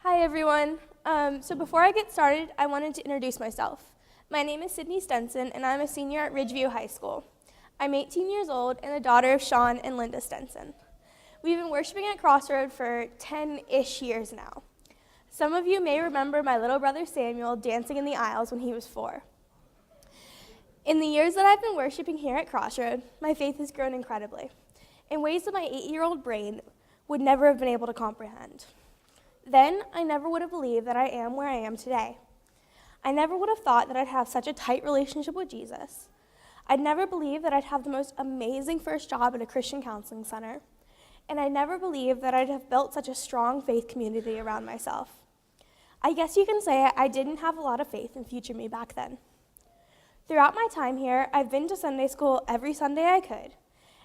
Hi, everyone. So before I get started, I wanted to introduce myself. My name is Sydney Stenson, and I'm a senior at Ridgeview High School. I'm 18 years old and the daughter of Sean and Linda Stenson. We've been worshiping at Crossroad for 10-ish years now. Some of you may remember my little brother Samuel dancing in the aisles when he was 4. In the years that I've been worshiping here at Crossroad, my faith has grown incredibly, in ways that my 8-year-old brain would never have been able to comprehend. Then, I never would have believed that I am where I am today. I never would have thought that I'd have such a tight relationship with Jesus. I'd never believed that I'd have the most amazing first job at a Christian counseling center. And I never believed that I'd have built such a strong faith community around myself. I guess you can say I didn't have a lot of faith in future me back then. Throughout my time here, I've been to Sunday school every Sunday I could.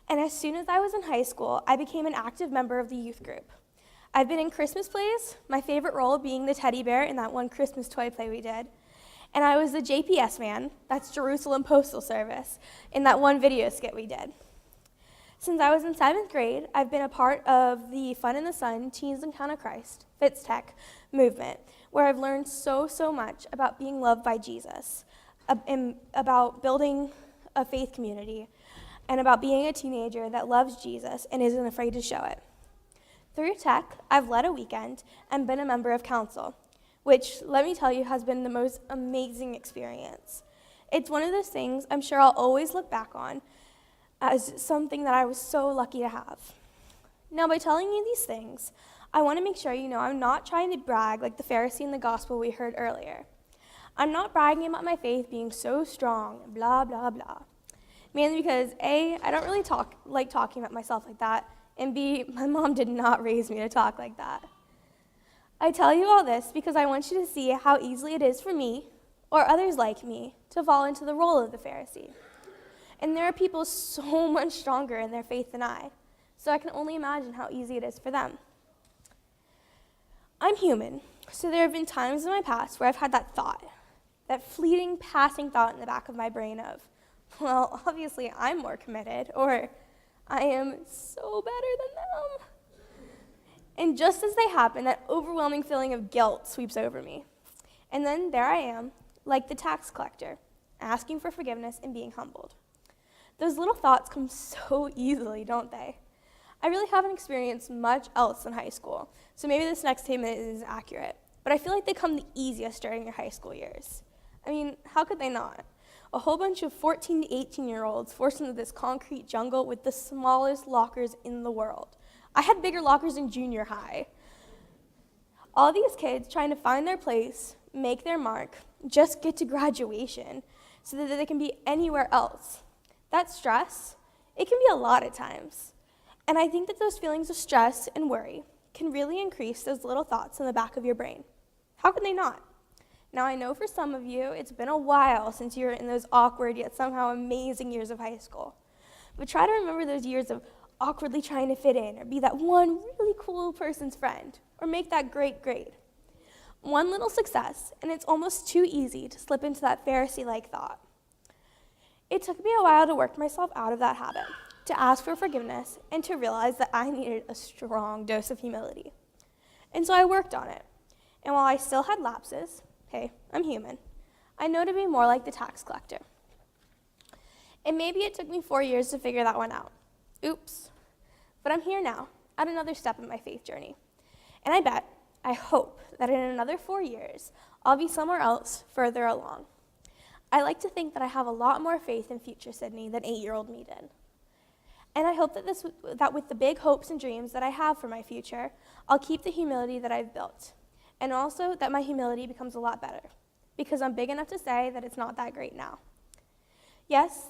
And as soon as I was in high school, I became an active member of the youth group. I've been in Christmas plays, my favorite role being the teddy bear in that one Christmas toy play we did. And I was the JPS man, that's Jerusalem Postal Service, in that one video skit we did. Since I was in 7th grade, I've been a part of the Fun in the Sun Teens Encounter Christ, FitzTech movement, where I've learned so much about being loved by Jesus, and about building a faith community, and about being a teenager that loves Jesus and isn't afraid to show it. Through tech, I've led a weekend and been a member of council, which, let me tell you, has been the most amazing experience. It's one of those things I'm sure I'll always look back on as something that I was so lucky to have. Now, by telling you these things, I want to make sure you know I'm not trying to brag like the Pharisee in the gospel we heard earlier. I'm not bragging about my faith being so strong, blah, blah, blah. Mainly because, A, I don't really like talking about myself like that, and B, my mom did not raise me to talk like that. I tell you all this because I want you to see how easily it is for me, or others like me, to fall into the role of the Pharisee. And there are people so much stronger in their faith than I, so I can only imagine how easy it is for them. I'm human, so there have been times in my past where I've had that thought, that fleeting, passing thought in the back of my brain of, well, obviously I'm more committed, or I am so better than them. And just as they happen, that overwhelming feeling of guilt sweeps over me. And then there I am, like the tax collector, asking for forgiveness and being humbled. Those little thoughts come so easily, don't they? I really haven't experienced much else in high school, so maybe this next statement is accurate, but I feel like they come the easiest during your high school years. I mean, how could they not? A whole bunch of 14 to 18-year-olds forced into this concrete jungle with the smallest lockers in the world. I had bigger lockers in junior high. All these kids trying to find their place, make their mark, just get to graduation so that they can be anywhere else. That stress, it can be a lot at times. And I think that those feelings of stress and worry can really increase those little thoughts in the back of your brain. How could they not? Now, I know for some of you, it's been a while since you were in those awkward yet somehow amazing years of high school. But try to remember those years of awkwardly trying to fit in or be that one really cool person's friend or make that great grade. One little success, and it's almost too easy to slip into that Pharisee-like thought. It took me a while to work myself out of that habit, to ask for forgiveness, and to realize that I needed a strong dose of humility. And so I worked on it. And while I still had lapses, hey, I'm human, I know to be more like the tax collector. And maybe it took me 4 years to figure that one out. Oops. But I'm here now, at another step in my faith journey. And I hope that in another 4 years, I'll be somewhere else further along. I like to think that I have a lot more faith in future Sydney than 8-year-old me did. And I hope that with the big hopes and dreams that I have for my future, I'll keep the humility that I've built. And also that my humility becomes a lot better, because I'm big enough to say that it's not that great now. Oops.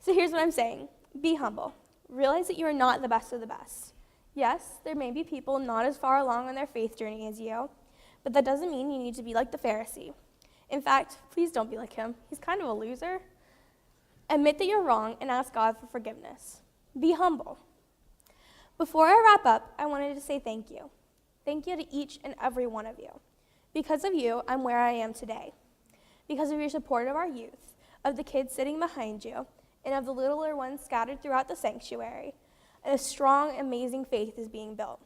So here's what I'm saying. Be humble. Realize that you are not the best of the best. Yes, there may be people not as far along on their faith journey as you, but that doesn't mean you need to be like the Pharisee. In fact, please don't be like him. He's kind of a loser. Admit that you're wrong and ask God for forgiveness. Be humble. Before I wrap up, I wanted to say thank you. Thank you to each and every one of you. Because of you, I'm where I am today. Because of your support of our youth, of the kids sitting behind you, and of the littler ones scattered throughout the sanctuary, a strong, amazing faith is being built.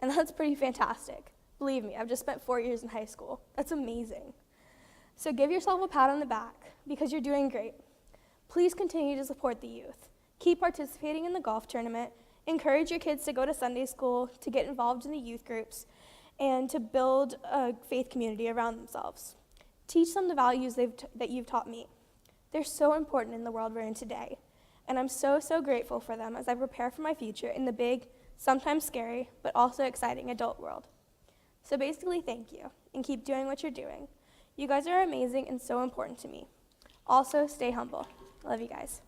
and that's pretty fantastic. Believe me, I've just spent 4 years in high school. That's amazing. So give yourself a pat on the back because you're doing great. Please continue to support the youth. Keep participating in the golf tournament. Encourage your kids to go to Sunday school, to get involved in the youth groups, and to build a faith community around themselves. Teach them the values that you've taught me. They're so important in the world we're in today, and I'm so, so grateful for them as I prepare for my future in the big, sometimes scary, but also exciting adult world. So basically, thank you, and keep doing what you're doing. You guys are amazing and so important to me. Also, stay humble. I love you guys.